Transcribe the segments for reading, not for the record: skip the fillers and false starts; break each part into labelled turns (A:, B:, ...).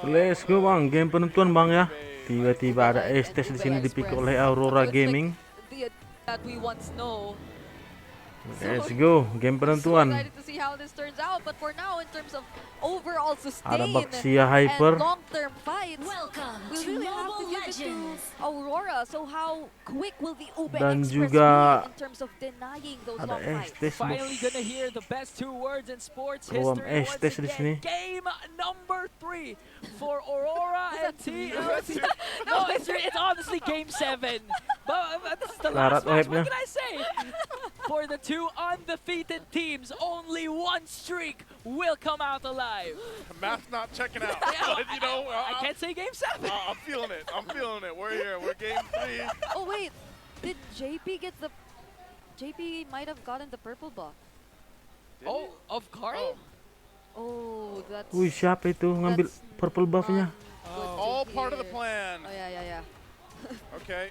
A: Let's go bang, game penentuan bang ya. Tiba-tiba ada Estes di sini dipick oleh Aurora Gaming.
B: That we once know.
A: Let's go, game penentuan.
B: So excited to see how this turns out, but for now, in terms of overall
A: Ada
B: sustain
A: Baxia
B: and
A: Hyper.
B: long-term fights, we really have to give it to Aurora. So how quick will the Ube
A: Dan
B: Express
A: juga
B: be in terms of denying those
A: ada
B: long fights?
A: Estes bos.
C: Finally gonna hear the best two words in sports
A: Ruam
C: history once
A: Estes di sini.
C: again. Game number 3 for Aurora and Team. No, it's honestly game 7. But this is the last match. What can I say? For the two undefeated teams, only one streak will come out alive.
D: Math's not checking out.
C: Yeah,
D: But, you know,
C: I can't say game 7.
D: I'm feeling it. I'm feeling it. We're here. We're game 3.
B: Oh wait, did JP get the... JP might have gotten the purple buff.
C: Oh, of Carl?
B: Oh, that's...
A: Wih, siapa itu ngambil purple buff-nya?
D: All part of the plan.
B: Oh yeah.
D: Okay.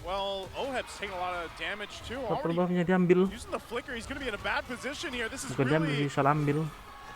D: Well, Oheb's taking a lot of damage too.
A: Purple
D: Already
A: buff-nya diambil.
D: using the flicker, he's going to be in a bad position here. This is
A: Bukan diambil sih,
D: really
A: salah ambil.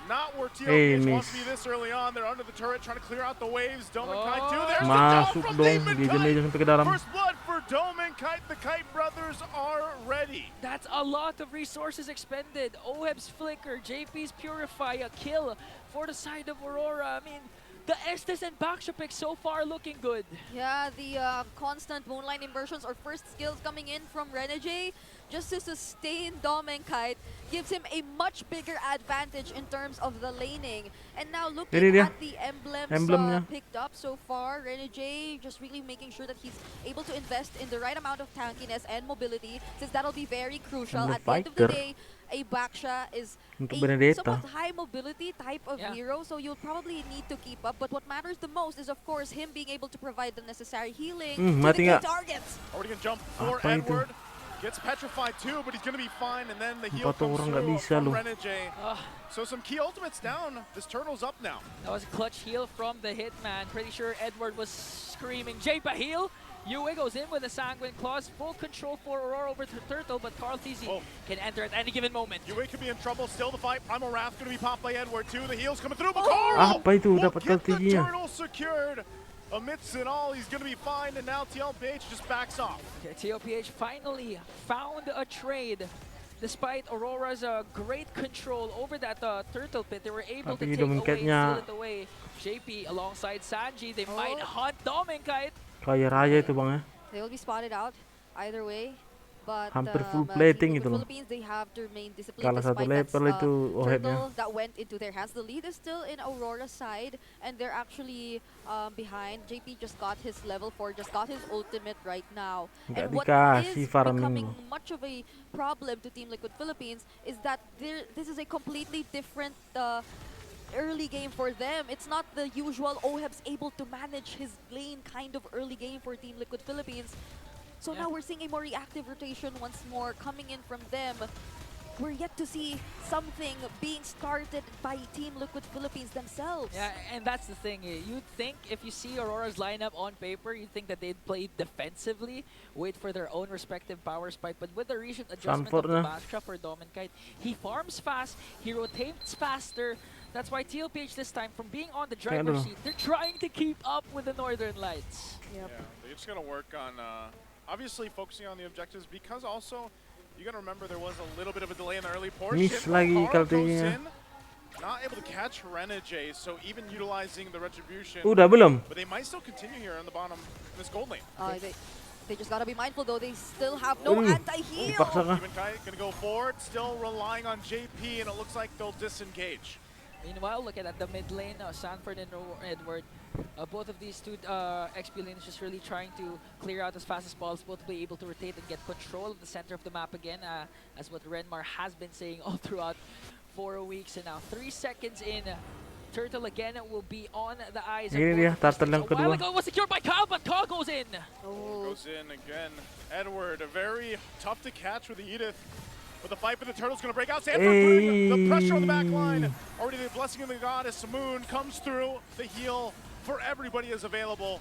D: not where
A: Hey,
D: tlph
A: miss.
D: wants to be this early on. They're under the turret trying to clear out the waves. Dome and Kite too. There's the
A: Masuk
D: down from
A: dong,
D: Demon
A: dia
D: Kite.
A: sampai ke dalam.
D: First blood for Dome and Kite. The Kite brothers are ready.
C: That's a lot of resources expended. Oheb's flicker, JP's purify, a kill for the side of Aurora. I mean, the Estes and Baksha picks so far looking good.
B: Yeah, the constant Moonline inversions or first skills coming in from Renegade just to sustain Dom and Kite gives him a much bigger advantage in terms of the laning. And now looking at the emblems picked up so far, Renegade just really making sure that he's able to invest in the right amount of tankiness and mobility, since that'll be very crucial. At the end of the day, a Baksha is a somewhat high mobility type of hero, so you'll probably need to keep up. But what matters the most is, of course, him being able to provide the necessary healing to the key targets.
D: Already gonna jump for Edward. Gets petrified too, but he's gonna be fine. And then the heal comes through from Renegade. So some key ultimates down. This turtle's up now.
C: That was a clutch heal from the Hitman. Pretty sure Edward was screaming, Japa heal! Yue goes in with a Sanguine Claws. Full control for Aurora over the Turtle, but Carl TZ can enter at any given moment.
D: Yue could be in trouble. Still the fight. Primal Wrath gonna be popped by Edward too. The heal's coming through, but Carl
A: Apa itu?
D: will
A: Dapat
D: get the
A: TZ-nya.
D: turtle secured. Amidst it all, he's going to be fine, and now tlph just backs off.
C: Okay, tlph finally found a trade. Despite Aurora's great control over that turtle pit, they were able to take away, steal it away. JP alongside Sanji, they might hunt Dom and Kite.
A: Kaya raya itu bang ya.
B: They will be spotted out either way. But
A: hampir full plating itu loh.
B: They have to remain disciplined.
A: Kalah satu level itu Ohebnya.
B: That went into their hands. The lead is still in Aurora's side, and they're actually behind. JP just got his level 4, just got his ultimate right now. And what is becoming much of a problem to Team Liquid Philippines is that this is a completely different early game for them. It's not the usual Oheb's able to manage his lane kind of early game for Team Liquid Philippines. So now we're seeing a more reactive rotation once more coming in from them. We're yet to see something being started by Team Liquid Philippines themselves.
C: Yeah, and that's the thing. You'd think if you see Aurora's lineup on paper, you'd think that they'd play defensively, wait for their own respective power spike. But with the recent adjustment of the Baksha for Dom and Kite, he farms fast, he rotates faster. That's why tlph this time, from being on the driver's seat, they're trying to keep up with the Northern Lights.
B: Yep.
D: Yeah, they're just going to work on, obviously, focusing on the objectives, because also, you got to remember there was a little bit of a delay in the early portion.
A: Miss lagi kaltinya.
D: Not able to catch Renegade, so even utilizing the retribution.
A: Udah belum?
D: But they might still continue here on the bottom in this gold lane.
B: They just gotta be mindful though. They still have no anti-heal.
D: Even Kai gonna go forward, still relying on JP, and it looks like they'll disengage.
C: Meanwhile, look at the mid lane, Sanford and Edward. Both of these two XP lanes just really trying to clear out as fast as possible to be able to rotate and get control of the center of the map again, as what Renmar has been saying all throughout 4 weeks. And now 3 seconds in, Turtle again will be on the eyes.
A: Ini dia turtle yang kedua.
C: A while ago it was secured by Kyle, but Kyle goes in.
D: Goes in again. Edward, very tough to catch with the Edith. But the fight for the turtle's gonna break out. Sanford putting the pressure on the back line. Already the blessing of the goddess Moon comes through. The heal for everybody is available.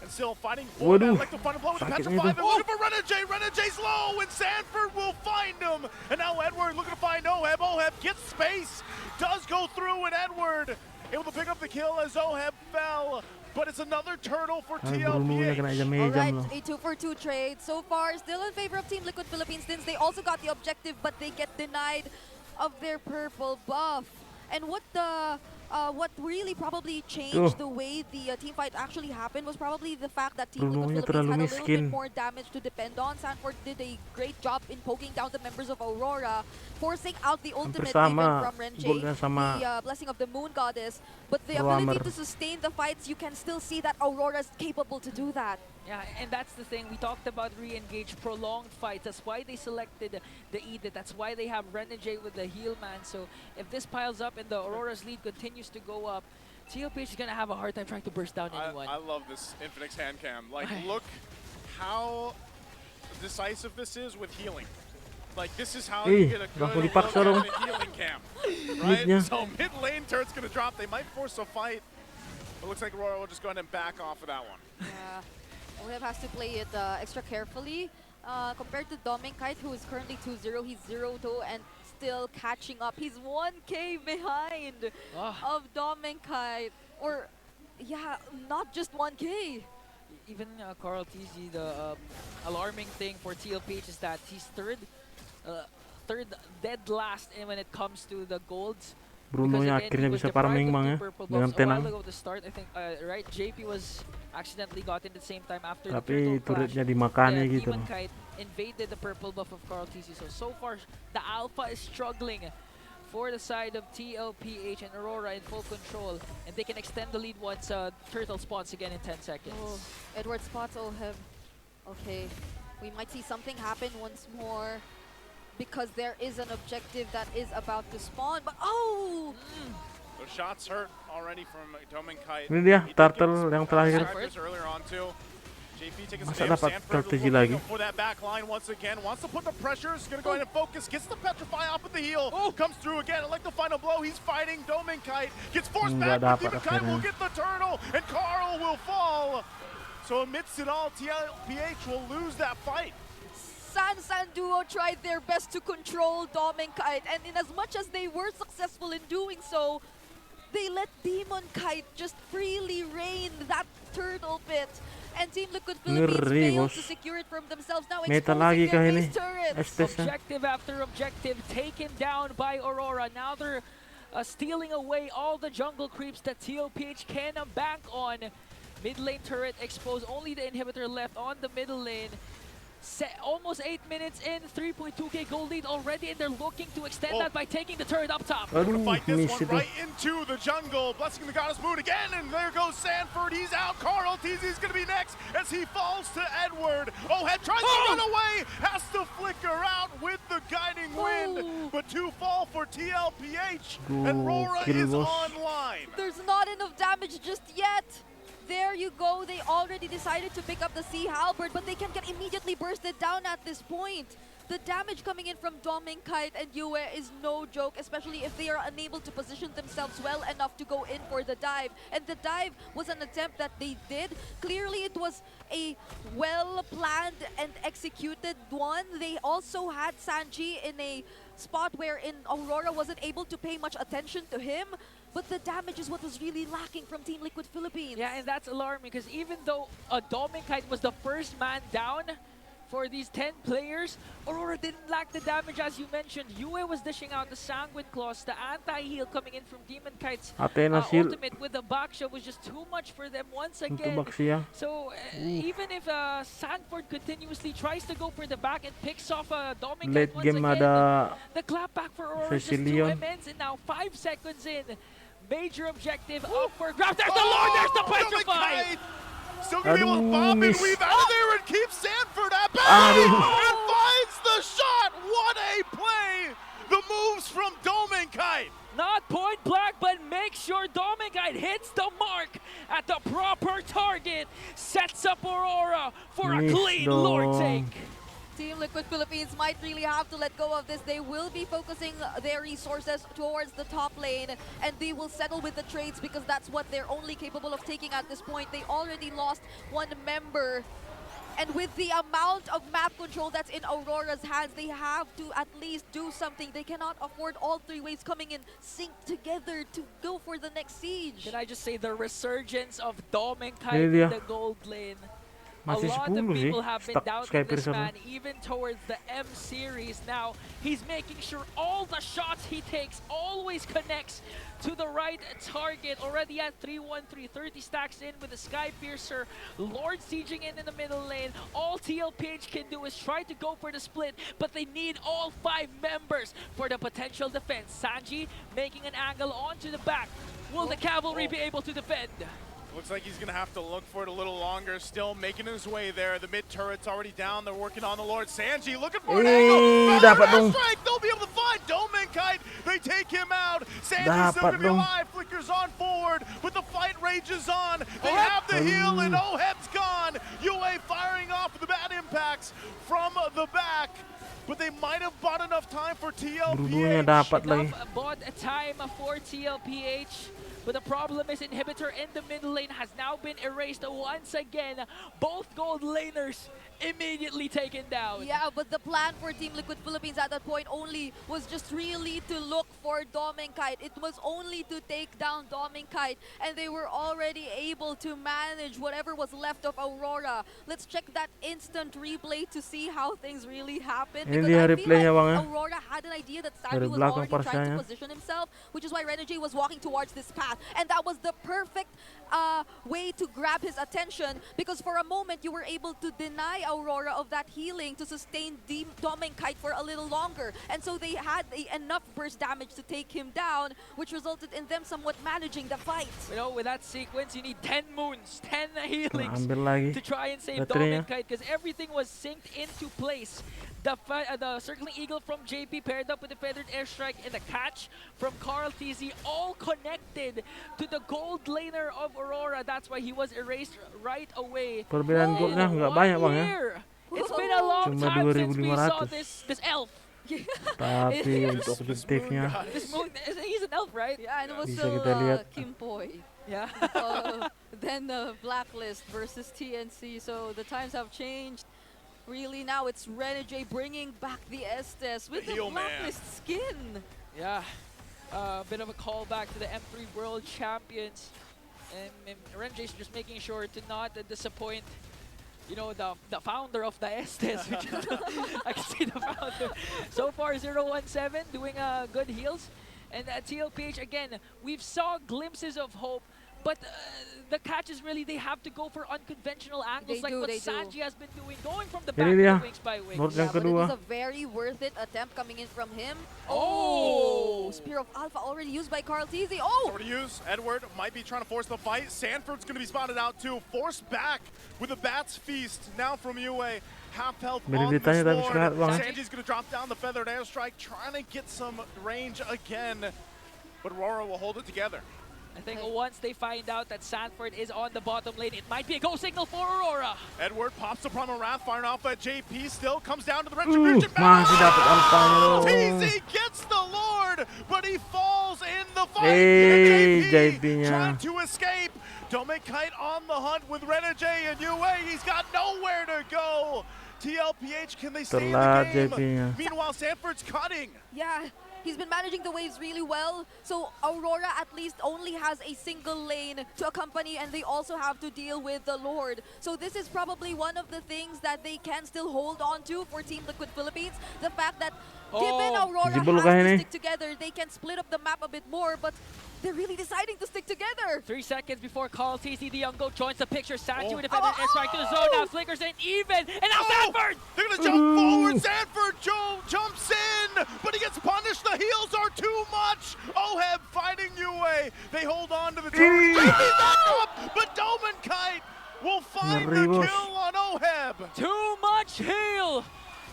D: And still fighting for that. Like the final blow with the petrify. They're looking for Renegade. Renegade's low, and Sanford will find him. And now Edward looking to find Oheb. Oheb gets space. Does go through, and Edward able to pick up the kill as Oheb fell. But it's another turtle for
A: Ay, Bruno kena
D: TLPH.
A: jam
B: Alright,
A: lo.
B: a 2-for-2 trade. So far, still in favor of Team Liquid Philippines since they also got the objective, but they get denied of their purple buff. And what really probably changed the way the team fight actually happened was probably the fact that Team
A: Bruno
B: Liquid
A: nya terlalu
B: Philippines had a little bit
A: miskin.
B: more damage to depend on. Sanford did a great job in poking down the members of Aurora, forcing out the ultimate even
A: sama,
B: from Renjay,
A: goalnya sama
B: the Blessing of the Moon Goddess. But the
A: Roamer.
B: ability to sustain the fights, you can still see that Aurora is capable to do that.
C: Yeah, and that's the thing. We talked about re-engage, prolonged fights. That's why they selected the Edith. That's why they have Renegade with the heal man. So if this piles up and the Aurora's lead continues to go up, tlph is going to have a hard time trying to burst down anyone.
D: I love this Infinix hand cam. Like, look how decisive this is with healing. Like, this is how you get a good look at the healing cam. Right? So mid lane turret's going to drop. They might force a fight. It looks like Aurora will just go ahead and back off of that one.
B: Yeah. Oheb has to play it extra carefully. Compared to Dominkite, who is currently 2-0, he's 0-2 and still catching up. He's 1k behind of Dominkite. Or, yeah, not just 1k.
C: Even Carl TZ, the alarming thing for tlph is that he's third dead last when it comes to the golds.
A: Bruno nya akhirnya bisa farming mang ya dengan tenang.
C: To start, I think, right, JP was accidentally got in the same time after
A: Tapi
C: the
A: turretnya dimakani gitu.
C: Kite invaded the purple buff of Carl TC. So far, the Alpha is struggling for the side of tlph, and Aurora in full control. And they can extend the lead once Turtle spawns again in 10 seconds.
B: Oh, Edward spots Oheb. Okay, we might see something happen once more, because there is an objective that is about to spawn, but
D: The shots hurt already from Dominkite.
A: Ini dia turtle yang terakhir.
D: Earlier on too. JP taking
A: Masa
D: some
A: dapat
D: Sanford
A: strategi
D: looking
A: lagi?
D: for that back line once again. Wants to put the pressure. Is going to go ahead and focus. Gets the petrify off with the heal. Comes through again. Like the final blow. He's fighting Dominkite. Gets forced back. Dominkite will get the turtle, and Carl will fall. So amidst it all, tlph will lose that fight.
B: San Duo tried their best to control Dominkite, and in as much as they were successful in doing so, they let Demon Kite just freely rain that turtle pit. And Team Liquid Philippines failed to secure it from themselves. Now exposing their base turrets.
C: Objective after objective taken down by Aurora. Now they're stealing away all the jungle creeps that tlph can bank on. Mid lane turret exposed, only the inhibitor left on the middle lane. Almost 8 minutes in, 3.2k gold lead already, and they're looking to extend that by taking the turret up top.
A: Aduh,
D: Fight this
A: miss
D: one
A: itu.
D: right into the jungle. Blessing the Goddess Moon again, and there goes Sanford. He's out. Carl TZ's going to be next as he falls to Edward. Oheb tries to run away, has to flicker out with the guiding wind, but two fall for tlph, and Aurora is online.
B: There's not enough damage just yet. There you go, they already decided to pick up the Sea Halberd, but they can get immediately bursted down at this point. The damage coming in from Dominkite and Yue is no joke, especially if they are unable to position themselves well enough to go in for the dive. And the dive was an attempt that they did. Clearly, it was a well-planned and executed one. They also had Sanji in a spot wherein Aurora wasn't able to pay much attention to him. But the damage is what was really lacking from Team Liquid Philippines.
C: Yeah, and that's alarming because even though Dominkite was the first man down for these 10 players, Aurora didn't lack the damage as you mentioned. Yue was dishing out the Sanguine Claws, the anti-heal coming in from Demon Kite's ultimate with the backshot was just too much for them once again. So even if Sanford continuously tries to go for the back and picks off Dominkite once again, the clapback for Aurora is just too immense, and now 5 seconds in. Major objective up for grabs. There's the Lord, there's the Petrify!
D: Still gonna be able to bomb and weave out of there and keep Sanford at bay! And finds the shot! What a play! The moves from Dominkite!
C: Not point blank, but make sure Dominkite hits the mark at the proper target. Sets up Aurora for a clean Lord take.
B: Team Liquid Philippines might really have to let go of this. They will be focusing their resources towards the top lane, and they will settle with the trades because that's what they're only capable of taking at this point. They already lost one member And with the amount of map control that's in Aurora's hands, they have to at least do something. They cannot afford all three waves coming in sync together to go for the next siege.
C: Can I just say the resurgence of Domenkai in the gold lane? A lot of people have been doubting this man, even towards the M series. Now, he's making sure all the shots he takes always connects to the right target. Already at 3-1-3, 30 stacks in with the Sky Piercer. Lord sieging in the middle lane. All tlph can do is try to go for the split, but they need all 5 members for the potential defense. Sanji making an angle onto the back. Will the cavalry be able to defend?
D: Looks like he's going to have to look for it a little longer. Still making his way there. The mid turret's already down. They're working on the Lord. Sanji looking for an angle. Strike. They'll be able to find Domenkite. They take him out. Sanji's still going to be alive. Flickers on forward, but the fight rages on. They have the heal, and Oheb's gone. UA firing off the bad impacts from the back. But they might have bought enough time for tlph.
C: Bought a time for tlph. But the problem is Inhibitor in the middle lane has now been erased once again. Both gold laners immediately taken down.
B: Yeah, but the plan for Team Liquid Philippines at that point only was just really to look for Domenkite. It was only to take down Domenkite, and they were already able to manage whatever was left of Aurora. Let's check that instant replay to see how things really happened. Because I feel like Aurora had an idea that Sanji was already trying to position himself, which is why Renegade was walking towards this path. And that was the perfect way to grab his attention, because for a moment you were able to deny Aurora of that healing to sustain Domenkite for a little longer. And so they had enough burst damage to take him down, which resulted in them somewhat managing the fight.
C: You know, with that sequence, you need 10 moons, 10 healings to try and save Domenkite, because everything was synced into place. The Circling Eagle from JP paired up with the Feathered Airstrike and the catch from Carl TZ, all connected to the gold laner of Aurora. That's why he was erased right away.
A: Perbedaan goldnya nggak banyak bang ya.
C: It's been a long time since we saw this elf.
A: Tapi untuk objektifnya,
C: he's an elf, right?
B: Yeah, and it was still Kim Poi.
C: Yeah.
B: Then the Blacklist versus TNC. So the times have changed. Really, now it's Renegade bringing back the Estes with the Blacklist skin.
C: Yeah, a bit of a callback to the M3 World Champions. And Renegade's just making sure to not disappoint, you know, the founder of the Estes. I can see the founder. So far, 0-1-7 doing good heals. And tlph, again, we've saw glimpses of hope. But the catch is really they have to go for unconventional angles, like what Sanji has been doing, going from the back to wings by wings.
B: Yeah, but it was a very worth it attempt coming in from him. Oh! Spear of Alpha already used by Carl TZ. Oh!
D: Already used. Edward might be trying to force the fight. Sanford's going to be spotted out too. Forced back with a Bat's Feast now from UA. Half health on the sword. Sanji's going to drop down the Feathered Airstrike, trying to get some range again. But Aurora will hold it together.
C: I think once they find out that Sanford is on the bottom lane, it might be a go signal for Aurora.
D: Edward pops the Primal Wrath, firing off at JP, still comes down to the Retribution battle. TZ gets the Lord, but he falls in the fight. JP trying to escape. Domenkite on the hunt with Renegade and UA. He's got nowhere to go. tlph, can they stay in the game? Meanwhile, Sanford's cutting.
B: Yeah. He's been managing the waves really well, so Aurora at least only has a single lane to accompany, and they also have to deal with the Lord. So this is probably one of the things that they can still hold on to for Team Liquid Philippines. The fact that given Aurora has to stick together, they can split up the map a bit more, but they're really deciding to stick together.
C: 3 seconds before Carl TZ, the young goat, joins the picture. Sanji with a Feathered Airstrike to the zone, now flickers in even, and now Sanford!
D: They're gonna jump forward, Sanford jumps in, but he gets punished, the heals are too much! Oheb fighting UA, they hold on to the turret, back up, but Domenkite will find the kill on Oheb!
C: Too much heal,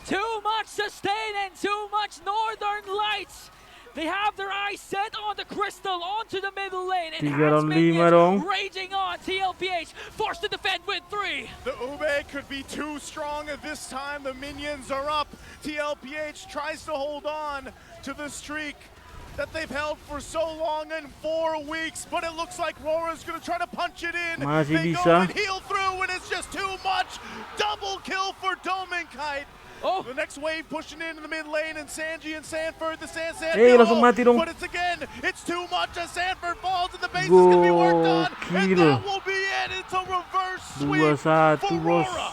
C: too much sustain, and too much Northern Lights! They have their eyes set on the crystal, onto the middle lane, and has minions raging on. tlph forced to defend with 3.
D: The Ube could be too strong at this time. The minions are up. tlph tries to hold on to the streak. that they've held for so long in 4 weeks, but it looks like Aurora's gonna try to punch it in.
A: Masih
D: They go
A: bisa.
D: and heal through, and it's just too much. Double kill for Dominkite.
C: Oh,
D: The next wave pushing in the mid lane, and Sanji and Sanford, the Sansan
A: langsung mati dong.
D: but it's again, it's too much as Sanford falls, and the base is gonna be worked on, and
A: Gokil.
D: that will be it. It's a reverse sweep
A: 2-1
D: for
A: bos.
D: Aurora.